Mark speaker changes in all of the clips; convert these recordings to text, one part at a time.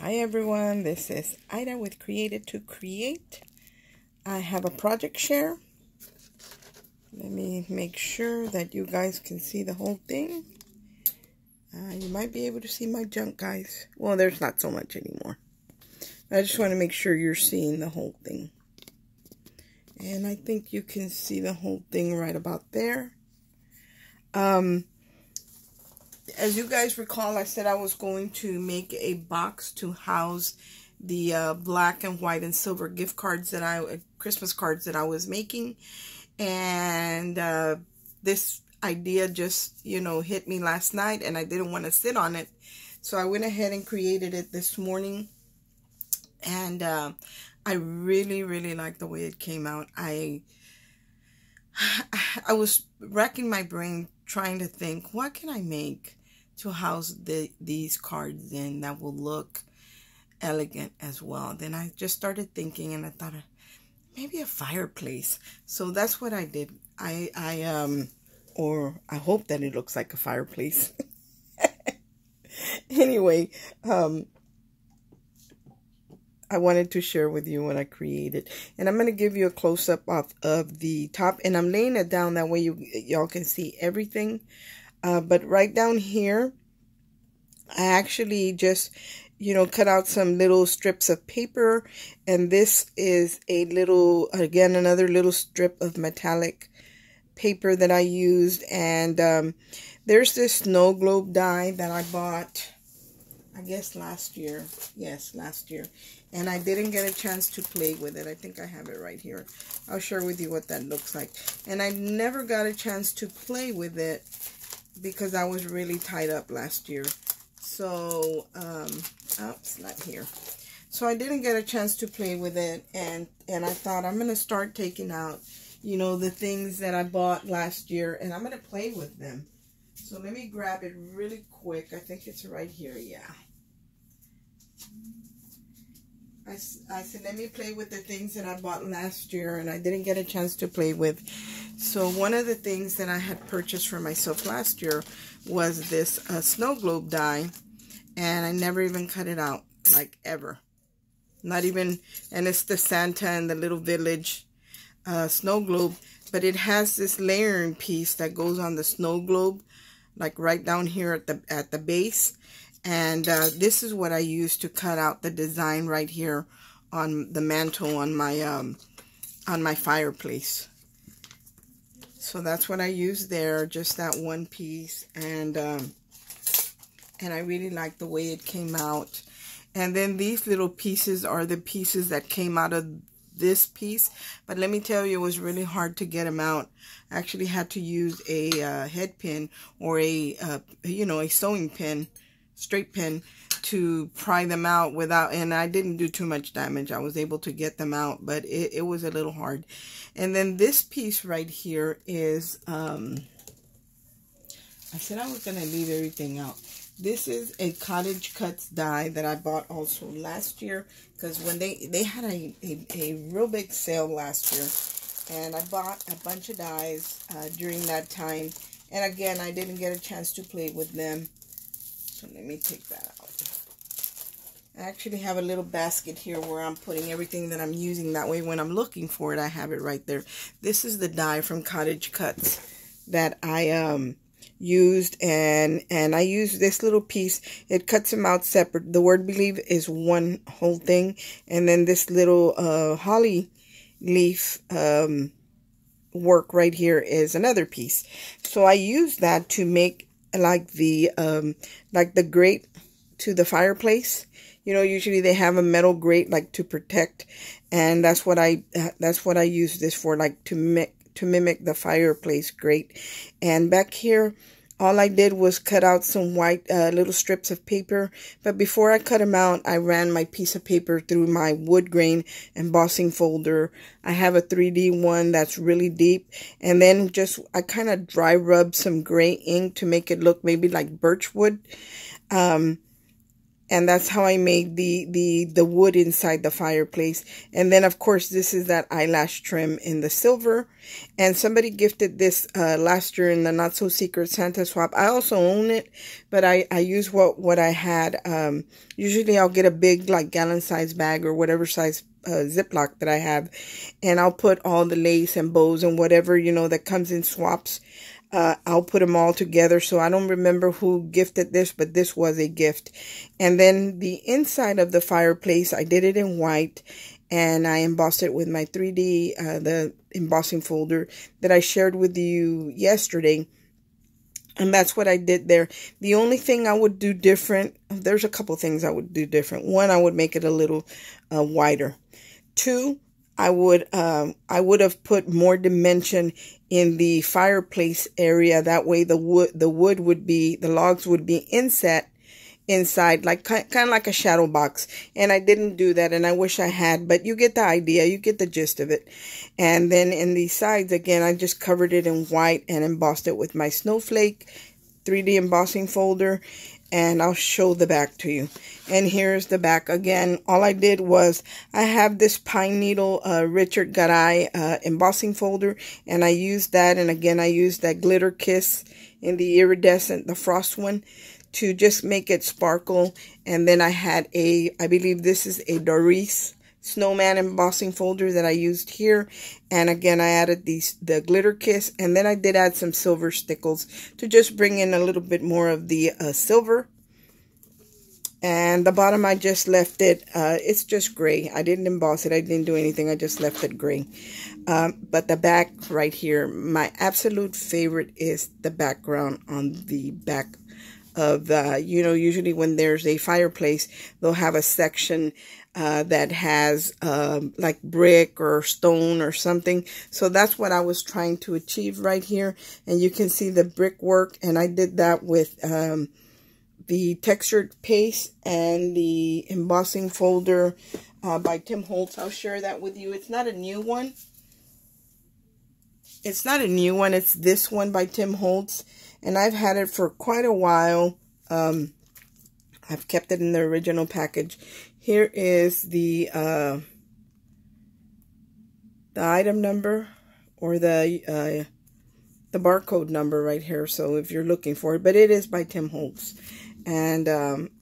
Speaker 1: Hi everyone, this is Ida with Created to Create. I have a project share. Let me make sure that you guys can see the whole thing. You might be able to see my junk, guys. Well, there's not so much anymore. I just want to make sure you're seeing the whole thing. And I think you can see the whole thing right about there. As you guys recall, I said I was going to make a box to house the black and white and silver gift cards that Christmas cards that I was making. And this idea just, hit me last night and I didn't want to sit on it. So I went ahead and created it this morning. And I really, really like the way it came out. I was racking my brain trying to think, what can I make to house these cards in that will look elegant as well. Then I just started thinking and I thought maybe a fireplace. So that's what I did. Or I hope that it looks like a fireplace. Anyway, I wanted to share with you what I created. And I'm going to give you a close-up of the top. And I'm laying it down that way y'all can see everything. But right down here, I actually just, cut out some little strips of paper. And this is a little, again, another little strip of metallic paper that I used. And there's this snow globe die that I bought, I guess last year. Yes, last year. And I didn't get a chance to play with it. I think I have it right here. I'll share with you what that looks like. And I never got a chance to play with it because I was really tied up last year. So, it's not here. So I didn't get a chance to play with it. And I thought I'm going to start taking out, the things that I bought last year. And I'm going to play with them. So let me grab it really quick. I think it's right here. Yeah. I said, let me play with the things that I bought last year and I didn't get a chance to play with. So one of the things that I had purchased for myself last year was this snow globe die. And I never even cut it out, like ever. Not even, and it's the Santa and the little village snow globe. But it has this layering piece that goes on the snow globe, like right down here at the base. And this is what I used to cut out the design right here on the mantle on my fireplace. So that's what I used there, just that one piece. And I really like the way it came out. And then these little pieces are the pieces that came out of this piece. But let me tell you, it was really hard to get them out. I actually had to use a head pin or a sewing pin, straight pin, to pry them out without, and I didn't do too much damage. I was able to get them out, but it was a little hard. And then this piece right here is, I said I was going to leave everything out. This is a Cottage Cuts die that I bought also last year, because when they had a real big sale last year, and I bought a bunch of dies during that time. And again, I didn't get a chance to play with them. So let me take that out. I actually have a little basket here where I'm putting everything that I'm using. That way when I'm looking for it, I have it right there. This is the die from Cottage Cuts that I used. And I used this little piece. It cuts them out separate. The word believe is one whole thing. And then this little holly leaf work right here is another piece. So I used that to make like the grate to the fireplace. Usually they have a metal grate like to protect, and that's what I use this for, like to mimic the fireplace grate. And back here, all I did was cut out some white little strips of paper. But before I cut them out, I ran my piece of paper through my wood grain embossing folder. I have a 3D one that's really deep. And then I kind of dry rubbed some gray ink to make it look maybe like birch wood. And that's how I made the wood inside the fireplace. And then, of course, this is that eyelash trim in the silver. And somebody gifted this last year in the Not So Secret Santa swap. I also own it, but I use what I had. Usually I'll get a big, like, gallon size bag or whatever size Ziploc that I have. And I'll put all the lace and bows and whatever, you know, that comes in swaps. I'll put them all together. So I don't remember who gifted this, but this was a gift. And then the inside of the fireplace, I did it in white, and I embossed it with my 3D, the embossing folder that I shared with you yesterday. And that's what I did there. The only thing I would do different, there's a couple things I would do different. One, I would make it a little wider. Two, I would have put more dimension in the fireplace area. That way the wood would be, the logs would be inside, like kind of like a shadow box. And I didn't do that, and I wish I had, but you get the idea, you get the gist of it. And then in the sides, again, I just covered it in white and embossed it with my snowflake 3D embossing folder. And I'll show the back to you. And here's the back. Again, all I did was, I have this pine needle Richard Garay embossing folder, and I used that. And again, I used that Glitter Kiss in the iridescent, the frost one, to just make it sparkle. And then I had I believe this is a Doris snowman embossing folder that I used here. And again, I added the Glitter Kiss, and then I did add some silver stickles to just bring in a little bit more of the silver. And the bottom, I just left it, it's just gray. I didn't emboss it, I didn't do anything, I just left it gray. But the back right here, my absolute favorite is the background on the back of the, you know, usually when there's a fireplace, they'll have a section that has like brick or stone or something. So that's what I was trying to achieve right here. And you can see the brickwork, and I did that with the textured paste and the embossing folder by Tim Holtz. I'll share that with you. It's not a new one. It's not a new one. It's this one by Tim Holtz. And I've had it for quite a while. I've kept it in the original package. Here is the item number, or the barcode number right here. So if you're looking for it, but it is by Tim Holtz. And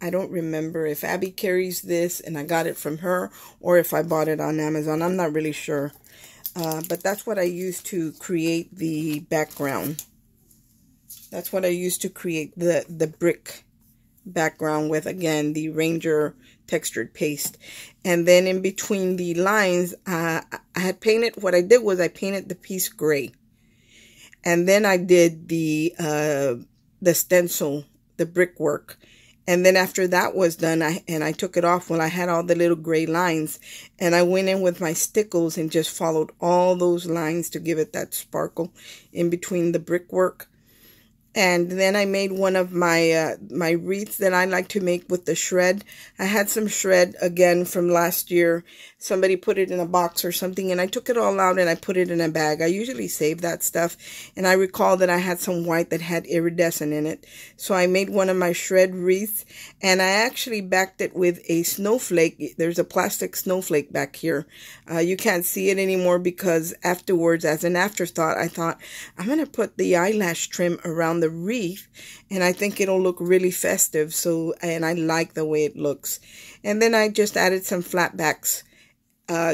Speaker 1: I don't remember if Abby carries this and I got it from her, or if I bought it on Amazon. I'm not really sure. But that's what I used to create the background. That's what I used to create the brick background with, again, the Ranger textured paste. And then in between the lines, I had painted, what I did was I painted the piece gray. And then I did the stencil, the brickwork. And then after that was done, I took it off when I had all the little gray lines. And I went in with my stickles and just followed all those lines to give it that sparkle in between the brickwork. And then I made one of my my wreaths that I like to make with the shred. I had some shred, again, from last year. Somebody put it in a box or something, and I took it all out and I put it in a bag. I usually save that stuff. And I recall that I had some white that had iridescent in it. So I made one of my shred wreaths, and I actually backed it with a snowflake. There's a plastic snowflake back here. You can't see it anymore because afterwards, as an afterthought, I thought, I'm going to put the eyelash trim around the wreath, and I think it'll look really festive. So, and I like the way it looks. And then I just added some flat backs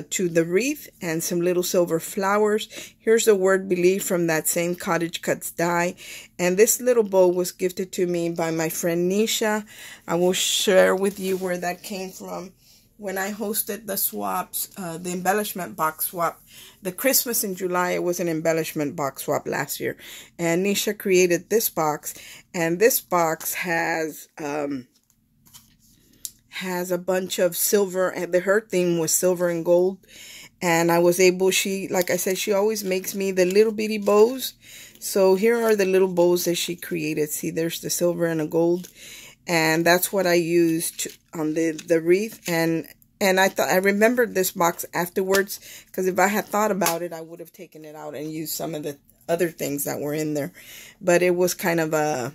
Speaker 1: to the wreath and some little silver flowers. Here's the word believe from that same Cottage Cuts die. And this little bow was gifted to me by my friend Nisha. I will share with you where that came from. When I hosted the swaps, the embellishment box swap, the Christmas in July, it was an embellishment box swap last year. And Nisha created this box. And this box has a bunch of silver, and her theme was silver and gold. And I was able, like I said, she always makes me the little bitty bows. So here are the little bows that she created. See, there's the silver and the gold. And that's what I used on the wreath. And I remembered this box afterwards, because if I had thought about it, I would have taken it out and used some of the other things that were in there. But it was kind of a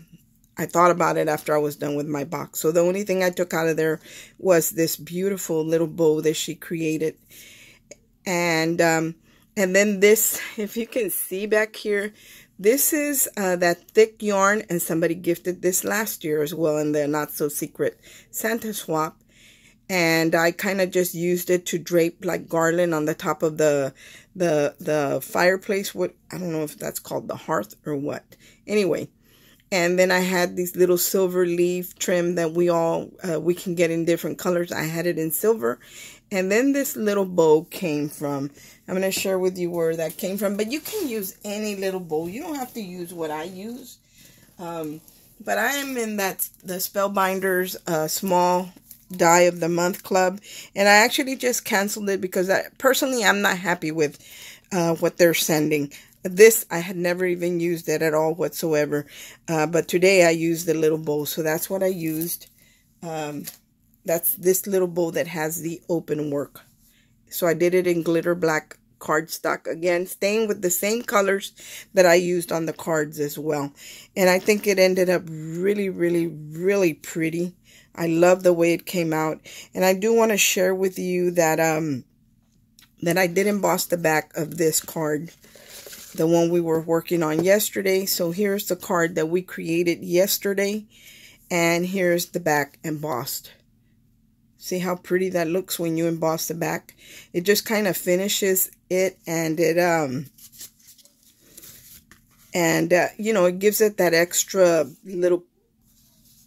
Speaker 1: I thought about it after I was done with my box. So the only thing I took out of there was this beautiful little bow that she created. And then this, if you can see back here, this is that thick yarn, and somebody gifted this last year as well in the Not So Secret Santa swap. And I kind of just used it to drape like garland on the top of the fireplace. What, I don't know if that's called the hearth or what. Anyway, and then I had these little silver leaf trim that we can get in different colors. I had it in silver. And then this little bow came from, I'm going to share with you where that came from. But you can use any little bow. You don't have to use what I use. But I am in the Spellbinders small die of the month club. And I actually just canceled it because personally I'm not happy with what they're sending. This, I had never even used it at all whatsoever. But today I used the little bow. So that's what I used. That's this little bow that has the open work. So I did it in glitter black cardstock. Again, staying with the same colors that I used on the cards as well. And I think it ended up really, really, really pretty. I love the way it came out. And I do want to share with you that that I did emboss the back of this card, the one we were working on yesterday. So here's the card that we created yesterday, and here's the back embossed. See how pretty that looks when you emboss the back? It just kind of finishes it, and it you know, it gives it that extra little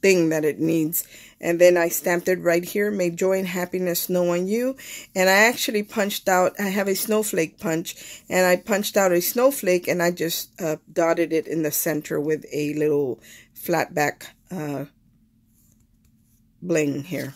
Speaker 1: thing that it needs. And then I stamped it right here, "May joy and happiness snow on you." And I actually punched out, I have a snowflake punch, and I punched out a snowflake, and I just dotted it in the center with a little flat back bling here.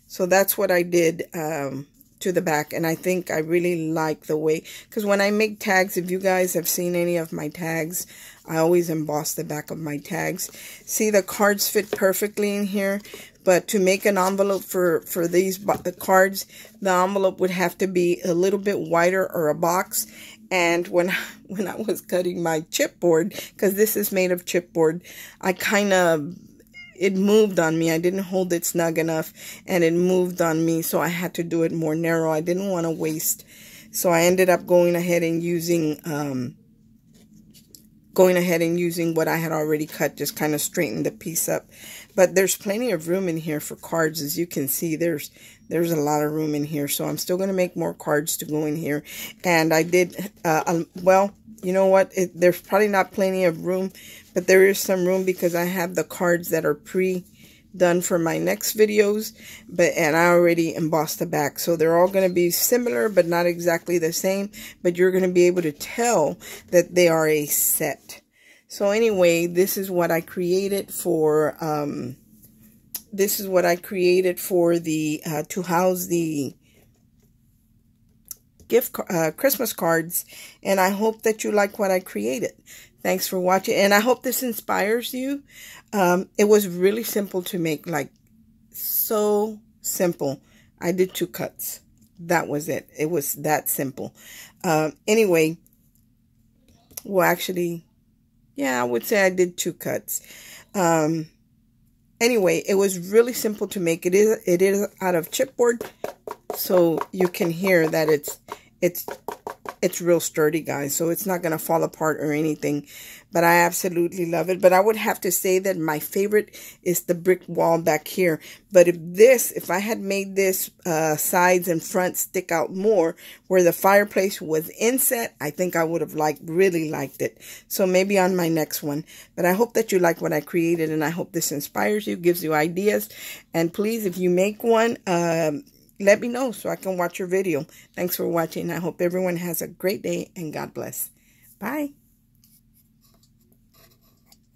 Speaker 1: So that's what I did to the back. And I think I really like the way, because when I make tags, if you guys have seen any of my tags, I always emboss the back of my tags. See, the cards fit perfectly in here. But to make an envelope for the cards, the envelope would have to be a little bit wider, or a box. And when I was cutting my chipboard, because this is made of chipboard, I kind of, it moved on me. I didn't hold it snug enough, and it moved on me, so I had to do it more narrow. I didn't want to waste, so I ended up going ahead and using what I had already cut, just kind of straighten the piece up. But there's plenty of room in here for cards. As you can see, there's a lot of room in here. So I'm still going to make more cards to go in here. And I did, well, you know what? There's probably not plenty of room, but there is some room because I have the cards that are pre-done for my next videos. And I already embossed the back. So they're all going to be similar, but not exactly the same. But you're going to be able to tell that they are a set. So anyway, this is what I created for, the, to house the Christmas cards. And I hope that you like what I created. Thanks for watching. And I hope this inspires you. It was really simple to make, like so simple. I did 2 cuts. That was it. It was that simple. Anyway, well, actually, yeah, I would say I did 2 cuts. Anyway, it was really simple to make. It is out of chipboard, so you can hear that it's real sturdy, guys. So it's not going to fall apart or anything. But I absolutely love it. But I would have to say that my favorite is the brick wall back here. But if I had made this sides and front stick out more, where the fireplace was inset, I think I would have really liked it. So maybe on my next one. But I hope that you like what I created, and I hope this inspires you, gives you ideas. And please, if you make one, let me know so I can watch your video. Thanks for watching. I hope everyone has a great day, and God bless. Bye.